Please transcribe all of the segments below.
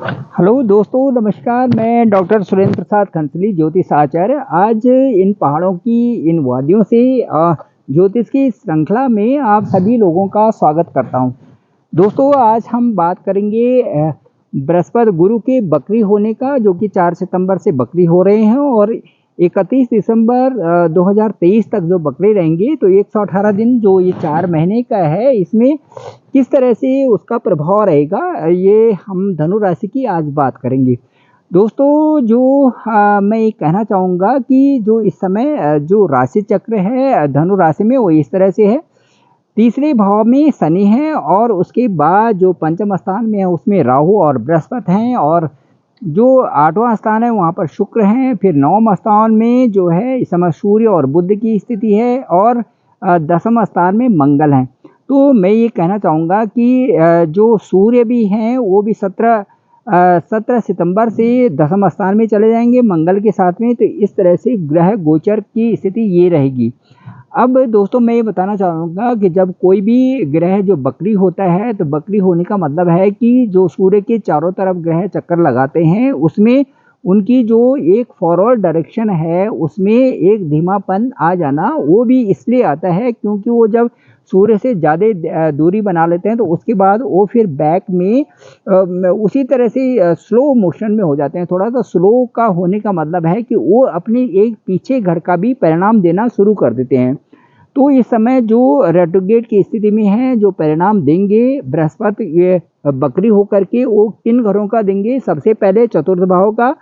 Hello दोस्तों, नमस्कार। मैं डॉक्टर सुरेंद्र प्रसाद खंसली, ज्योतिष आचार्य। आज इन पहाड़ों की इन वादियों से ज्योतिष की श्रृंखला में आप सभी लोगों का स्वागत करता हूं। दोस्तों, आज हम बात करेंगे बृहस्पति गुरु के बकरी होने का, जो कि 4 सितंबर से बकरी हो रहे हैं और 31 दिसंबर 2023 तक जो बकरे रहेंगे। तो 118 दिन जो ये 4 महीने का है, इसमें किस तरह से उसका प्रभाव रहेगा, ये हम धनु राशि की आज बात करेंगे। दोस्तों, जो मैं ये कहना चाहूँगा कि जो इस समय जो राशि चक्र है धनु राशि में, वो इस तरह से है। तीसरे भाव में शनि है और उसके बाद जो पंचम स्थान में है उसमें राहु और बृहस्पति हैं, और जो 8वां स्थान है वहाँ पर शुक्र हैं। फिर 9वें स्थान में जो है इस समय सूर्य और बुध की स्थिति है, और 10वें स्थान में मंगल हैं। तो मैं ये कहना चाहूँगा कि जो सूर्य भी हैं वो भी 17 सितंबर से 10वें स्थान में चले जाएंगे मंगल के साथ में। तो इस तरह से ग्रह गोचर की स्थिति ये रहेगी। अब दोस्तों, मैं ये बताना चाहूँगा कि जब कोई भी ग्रह जो बकरी होता है, तो बकरी होने का मतलब है कि जो सूर्य के चारों तरफ ग्रह चक्कर लगाते हैं, उसमें उनकी जो एक फॉरवर्ड डायरेक्शन है उसमें एक धीमापन आ जाना, वो भी इसलिए आता है क्योंकि वो जब सूर्य से ज़्यादा दूरी बना लेते हैं तो उसके बाद वो फिर बैक में उसी तरह से स्लो मोशन में हो जाते हैं। थोड़ा सा स्लो का होने का मतलब है कि वो अपनी एक पीछे घर का भी परिणाम देना शुरू कर देते हैं। तो इस समय जो रेट्रोग्रेड की स्थिति में है, जो परिणाम देंगे बृहस्पति ये बकरी होकर के, वो किन घरों का देंगे? सबसे पहले चतुर्थ भाव का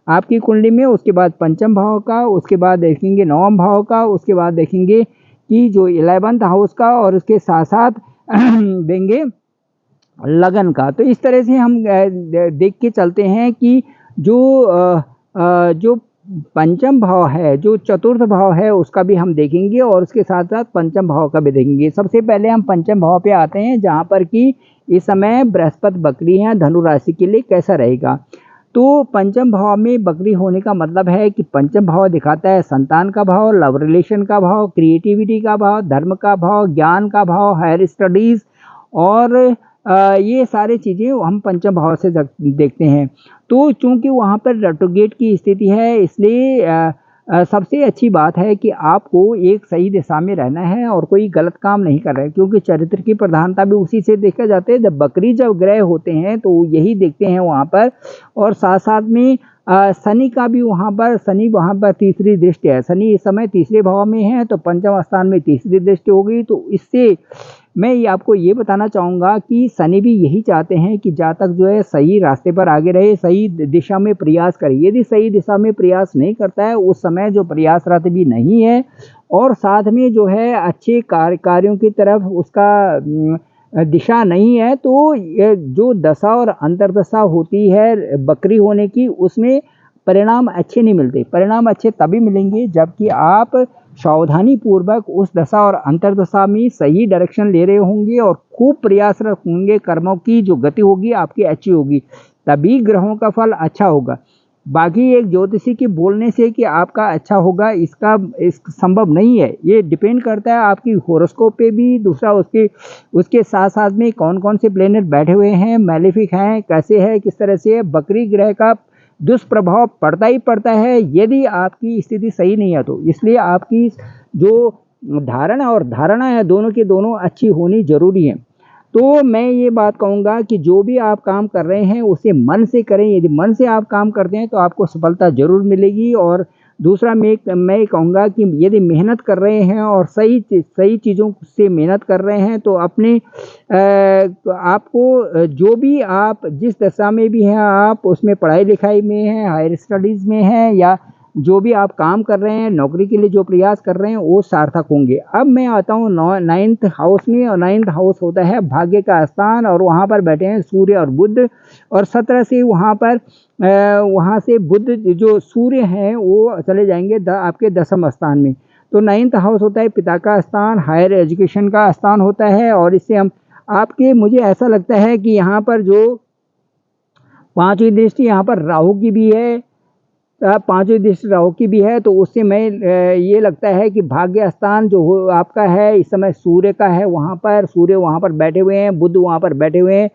आपकी कुंडली में, उसके बाद पंचम भाव का, उसके बाद देखेंगे 9वें भाव का, उसके बाद देखेंगे कि जो 11th हाउस का, और उसके साथ साथ देंगे लगन का। तो इस तरह से हम देख के चलते हैं कि जो पंचम भाव है, जो चतुर्थ भाव है, उसका भी हम देखेंगे और उसके साथ साथ पंचम भाव का भी देखेंगे। सबसे पहले हम पंचम भाव पे आते हैं, जहाँ पर कि इस समय बृहस्पति बकरी हैं। धनु राशि के लिए कैसा रहेगा? तो पंचम भाव में बकरी होने का मतलब है कि पंचम भाव दिखाता है संतान का भाव, लव रिलेशन का भाव, क्रिएटिविटी का भाव, धर्म का भाव, ज्ञान का भाव, हायर स्टडीज़, और ये सारी चीज़ें हम पंचम भाव से देखते हैं। तो चूंकि वहाँ पर रेट्रोग्रेड की स्थिति है, इसलिए सबसे अच्छी बात है कि आपको एक सही दिशा में रहना है और कोई गलत काम नहीं कर रहे हैं, क्योंकि चरित्र की प्रधानता भी उसी से देखा जाता है। जब बकरी जब ग्रह होते हैं तो यही देखते हैं वहाँ पर। और साथ साथ में शनि का भी शनि वहाँ पर तीसरी दृष्टि है। शनि इस समय तीसरे भाव में है, तो पंचम स्थान में तीसरी दृष्टि होगी। तो इससे मैं ये आपको ये बताना चाहूँगा कि शनि भी यही चाहते हैं कि जातक जो है सही रास्ते पर आगे रहे, सही दिशा में प्रयास करे। यदि सही दिशा में प्रयास नहीं करता है, उस समय जो प्रयासरत भी नहीं है, और साथ में जो है अच्छे कार्यों की तरफ उसका दिशा नहीं है, तो ये जो दशा और अंतर्दशा होती है बकरी होने की, उसमें परिणाम अच्छे नहीं मिलते। परिणाम अच्छे तभी मिलेंगे जबकि आप सावधानी पूर्वक उस दशा और अंतर्दशा में सही डायरेक्शन ले रहे होंगे और खूब प्रयासरत होंगे। कर्मों की जो गति होगी आपकी अच्छी होगी, तभी ग्रहों का फल अच्छा होगा। बाकी एक ज्योतिषी के बोलने से कि आपका अच्छा होगा, इसका संभव नहीं है। ये डिपेंड करता है आपकी होरोस्कोप पे भी, दूसरा उसके साथ साथ में कौन कौन से प्लेनेट बैठे हुए हैं, मैलेफिक हैं, कैसे है, किस तरह से है। बकरी ग्रह का दुष्प्रभाव पड़ता ही पड़ता है यदि आपकी स्थिति सही नहीं है। तो इसलिए आपकी जो धारणा और धारणा है, दोनों की दोनों अच्छी होनी जरूरी है। तो मैं ये बात कहूँगा कि जो भी आप काम कर रहे हैं उसे मन से करें। यदि मन से आप काम करते हैं तो आपको सफलता जरूर मिलेगी। और दूसरा मैं कहूँगा कि यदि मेहनत कर रहे हैं और सही चीज़ों से मेहनत कर रहे हैं, तो अपने आपको जो भी आप जिस दशा में भी हैं, आप उसमें पढ़ाई लिखाई में हैं, हायर स्टडीज़ में हैं, या जो भी आप काम कर रहे हैं, नौकरी के लिए जो प्रयास कर रहे हैं, वो सार्थक होंगे। अब मैं आता हूँ 9th हाउस में, और 9th हाउस होता है भाग्य का स्थान, और वहाँ पर बैठे हैं सूर्य और बुध। और 17 से वहाँ से बुध जो सूर्य हैं वो चले जाएंगे आपके 10वें स्थान में। तो 9th हाउस होता है पिता का स्थान, हायर एजुकेशन का स्थान होता है। और इससे हम मुझे ऐसा लगता है कि यहाँ पर जो 5वीं दृष्टि यहाँ पर राहु की भी है, 5वीं दृष्टि राहु की भी है। तो उससे मैं ये लगता है कि भाग्य स्थान जो आपका है इस समय सूर्य का है, वहाँ पर सूर्य वहाँ पर बैठे हुए हैं, बुध वहाँ पर बैठे हुए हैं।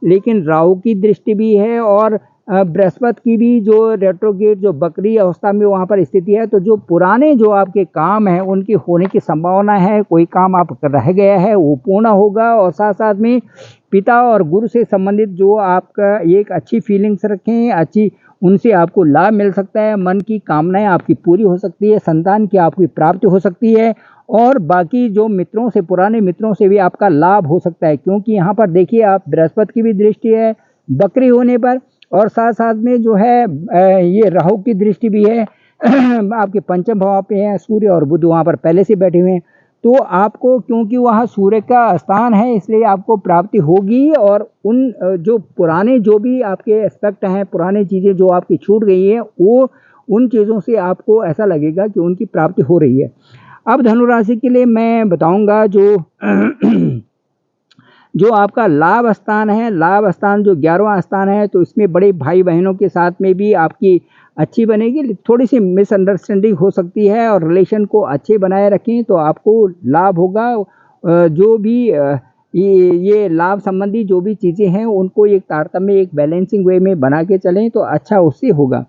लेकिन राहु की दृष्टि भी है और बृहस्पति की भी जो रेट्रोगेट जो बकरी अवस्था में वहाँ पर स्थिति है। तो जो पुराने जो आपके काम हैं उनकी होने की संभावना है, कोई काम आप रह गया है वो पूर्ण होगा। और साथ साथ में पिता और गुरु से संबंधित जो आपका एक अच्छी फीलिंग्स रखें, अच्छी उनसे आपको लाभ मिल सकता है, मन की कामनाएं आपकी पूरी हो सकती है, संतान की आपकी प्राप्ति हो सकती है और बाकी जो मित्रों से पुराने मित्रों से भी आपका लाभ हो सकता है। क्योंकि यहाँ पर देखिए आप बृहस्पति की भी दृष्टि है बकरी होने पर और साथ साथ में जो है ये राहु की दृष्टि भी है आपके पंचम भाव पे है, सूर्य और बुध वहाँ पर पहले से बैठे हुए हैं। तो आपको क्योंकि वहाँ सूर्य का स्थान है इसलिए आपको प्राप्ति होगी और उन जो पुराने जो भी आपके एस्पेक्ट हैं, पुराने चीज़ें जो आपकी छूट गई है वो उन चीज़ों से आपको ऐसा लगेगा कि उनकी प्राप्ति हो रही है। अब धनु राशि के लिए मैं बताऊंगा जो जो आपका लाभ स्थान है, लाभ स्थान जो 11वां स्थान है, तो इसमें बड़े भाई बहनों के साथ में भी आपकी अच्छी बनेगी। थोड़ी सी मिसअंडरस्टैंडिंग हो सकती है और रिलेशन को अच्छे बनाए रखें तो आपको लाभ होगा। जो भी ये लाभ संबंधी जो भी चीज़ें हैं उनको एक तारतम्य एक बैलेंसिंग वे में बना के चलें तो अच्छा उससे होगा।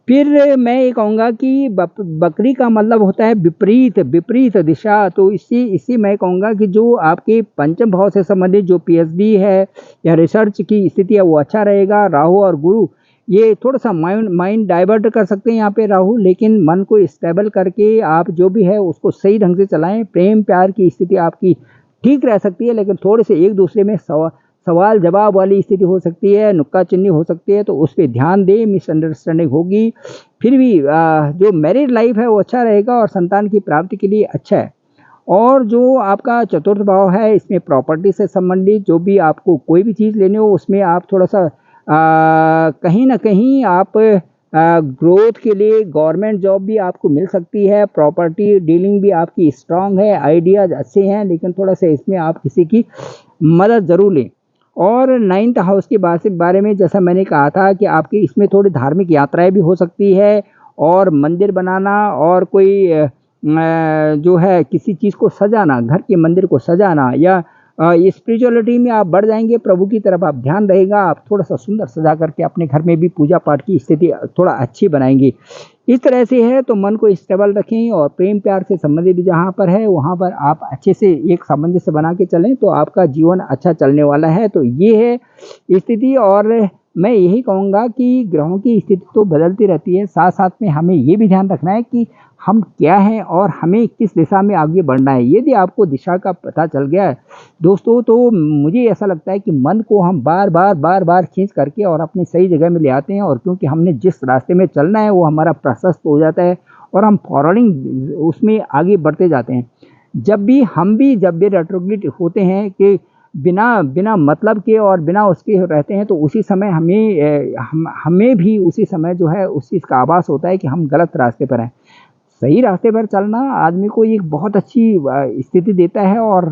फिर मैं ये कहूँगा कि बकरी का मतलब होता है विपरीत विपरीत दिशा। तो इसी मैं कहूँगा कि जो आपके पंचम भाव से संबंधित जो पीएचडी है या रिसर्च की स्थिति है वो अच्छा रहेगा। राहु और गुरु ये थोड़ा सा माइंड डाइवर्ट कर सकते हैं यहाँ पे राहु, लेकिन मन को स्टेबल करके आप जो भी है उसको सही ढंग से चलाएं। प्रेम प्यार की स्थिति आपकी ठीक रह सकती है, लेकिन थोड़े से एक दूसरे में सवाल जवाब वाली स्थिति हो सकती है, नुक्का चुन्नी हो सकती है, तो उस पर ध्यान दें। मिसअंडरस्टैंडिंग होगी। फिर भी जो मैरिड लाइफ है वो अच्छा रहेगा और संतान की प्राप्ति के लिए अच्छा है। और जो आपका चतुर्थ भाव है इसमें प्रॉपर्टी से संबंधित जो भी आपको कोई भी चीज़ लेनी हो उसमें आप थोड़ा सा कहीं ना कहीं आप ग्रोथ के लिए गवर्नमेंट जॉब भी आपको मिल सकती है। प्रॉपर्टी डीलिंग भी आपकी स्ट्रांग है, आइडियाज़ अच्छे हैं, लेकिन थोड़ा सा इसमें आप किसी की मदद ज़रूर लें। और 9th हाउस के बारे में जैसा मैंने कहा था कि आपकी इसमें थोड़ी धार्मिक यात्राएं भी हो सकती है और मंदिर बनाना और कोई जो है किसी चीज़ को सजाना, घर के मंदिर को सजाना या स्पिरिचुअलिटी में आप बढ़ जाएंगे, प्रभु की तरफ आप ध्यान रहेगा। आप थोड़ा सा सुंदर सजा करके अपने घर में भी पूजा पाठ की स्थिति थोड़ा अच्छी बनाएंगे। इस तरह से है तो मन को स्टेबल रखें और प्रेम प्यार से संबंधित जहाँ पर है वहाँ पर आप अच्छे से एक सामंजस्य बना के चलें तो आपका जीवन अच्छा चलने वाला है। तो ये है स्थिति। और मैं यही कहूँगा कि ग्रहों की स्थिति तो बदलती रहती है, साथ साथ में हमें ये भी ध्यान रखना है कि हम क्या हैं और हमें किस दिशा में आगे बढ़ना है। यदि आपको दिशा का पता चल गया है दोस्तों तो मुझे ऐसा लगता है कि मन को हम बार बार खींच करके और अपनी सही जगह में ले आते हैं। और क्योंकि हमने जिस रास्ते में चलना है वो हमारा प्रशस्त हो जाता है और हम फॉरवर्डिंग उसमें आगे बढ़ते जाते हैं। जब भी रेट्रोग्रेड होते हैं कि बिना मतलब के और बिना उसके रहते हैं तो उसी समय हमें भी उसी समय जो है उस चीज़ का आभास होता है कि हम गलत रास्ते पर हैं। सही रास्ते पर चलना आदमी को एक बहुत अच्छी स्थिति देता है। और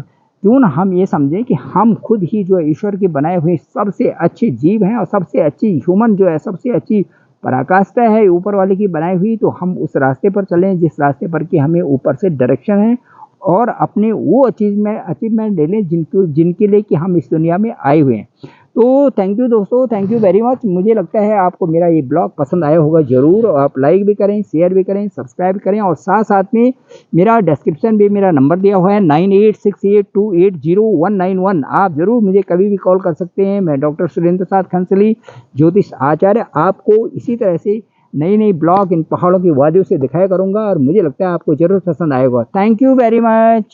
क्यों ना हम ये समझें कि हम खुद ही जो ईश्वर के बनाए हुए सबसे अच्छे जीव हैं और सबसे अच्छी ह्यूमन जो है सबसे अच्छी पराकाष्ठा है ऊपर वाले की बनाई हुई। तो हम उस रास्ते पर चलें जिस रास्ते पर कि हमें ऊपर से डायरेक्शन है और अपने वो अचीवमेंट ले लें जिनके लिए कि हम इस दुनिया में आए हुए हैं। तो थैंक यू दोस्तों, थैंक यू वेरी मच। मुझे लगता है आपको मेरा ये ब्लॉग पसंद आया होगा ज़रूर। आप लाइक भी करें, शेयर भी करें, सब्सक्राइब करें और साथ साथ में मेरा डिस्क्रिप्शन में मेरा नंबर दिया हुआ है 9868280191। आप ज़रूर मुझे कभी भी कॉल कर सकते हैं। मैं डॉक्टर सुरेंद्र प्रसाद खंसली, ज्योतिष आचार्य, आपको इसी तरह से नई ब्लॉग इन पहाड़ों की वादियों से दिखाया करूँगा और मुझे लगता है आपको ज़रूर पसंद आएगा। Thank you very much.